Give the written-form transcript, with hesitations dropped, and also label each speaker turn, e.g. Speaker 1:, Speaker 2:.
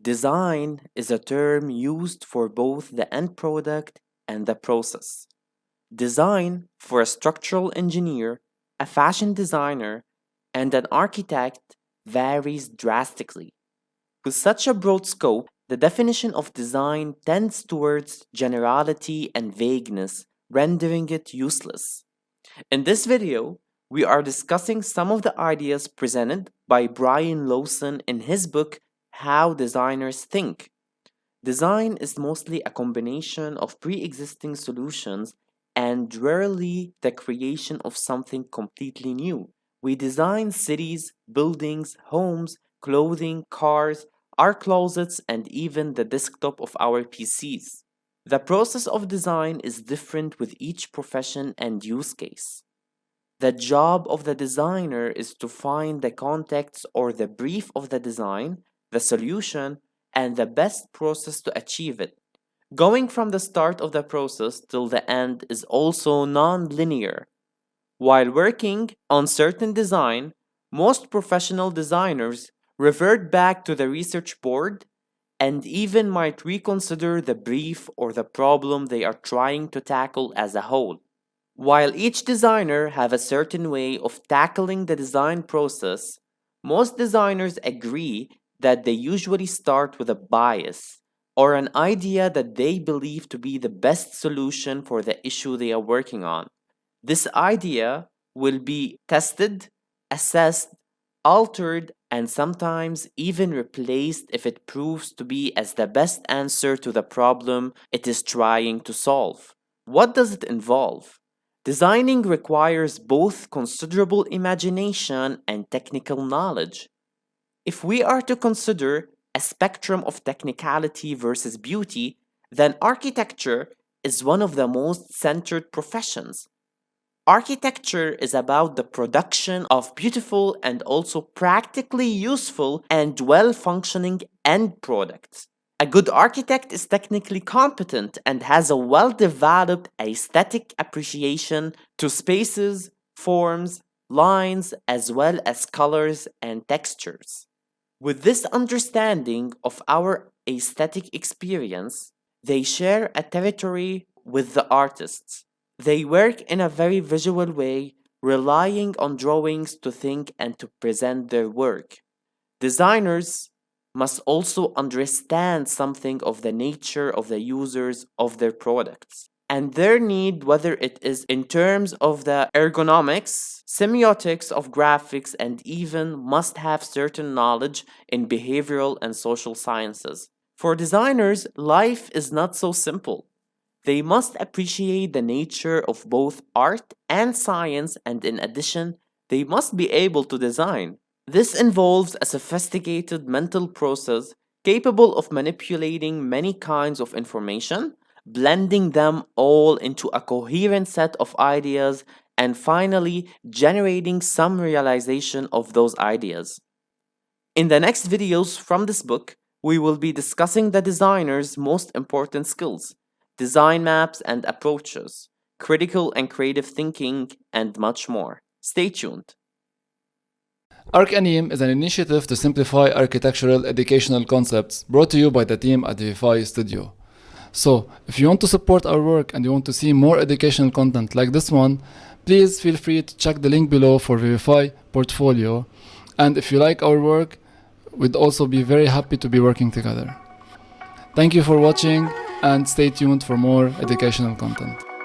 Speaker 1: Design is a term used for both the end product and the process. Design for a structural engineer, a fashion designer, and an architect varies drastically. With such a broad scope, the definition of design tends towards generality and vagueness, rendering it useless. In this video, we are discussing some of the ideas presented by Bryan Lawson in his book, How Designers Think. Design is mostly a combination of pre-existing solutions and rarely the creation of something completely new. We design cities, buildings, homes, clothing, cars, our closets, and even the desktop of our PCs. The process of design is different with each profession and use case. The job of the designer is to find the context or the brief of the design, the solution, and the best process to achieve it. Going from the start of the process till the end is also non-linear. While working on certain design, most professional designers revert back to the research board and even might reconsider the brief or the problem they are trying to tackle as a whole. While each designer have a certain way of tackling the design process, most designers agree that they usually start with a bias or an idea that they believe to be the best solution for the issue they are working on. This idea will be tested, assessed, altered, and sometimes even replaced if it proves to be as the best answer to the problem it is trying to solve. What does it involve? Designing requires both considerable imagination and technical knowledge. If we are to consider a spectrum of technicality versus beauty, then architecture is one of the most centered professions. Architecture is about the production of beautiful and also practically useful and well-functioning end products. A good architect is technically competent and has a well-developed aesthetic appreciation to spaces, forms, lines, as well as colors and textures. With this understanding of our aesthetic experience, they share a territory with the artists. They work in a very visual way, relying on drawings to think and to present their work. Designers must also understand something of the nature of the users of their products and their need, whether it is in terms of the ergonomics, semiotics of graphics, and even must have certain knowledge in behavioral and social sciences. For designers, life is not so simple. They must appreciate the nature of both art and science, and in addition, they must be able to design. This involves a sophisticated mental process capable of manipulating many kinds of information, blending them all into a coherent set of ideas, and finally generating some realization of those ideas. In the next videos from this book, we will be discussing the designer's most important skills, design maps and approaches, critical and creative thinking, and much more. Stay tuned.
Speaker 2: Archanime is an initiative to simplify architectural educational concepts brought to you by the team at Vivify Studio. So, if you want to support our work and you want to see more educational content like this one, please feel free to check the link below for Vivify Portfolio. And if you like our work, we'd also be very happy to be working together. Thank you for watching and stay tuned for more educational content.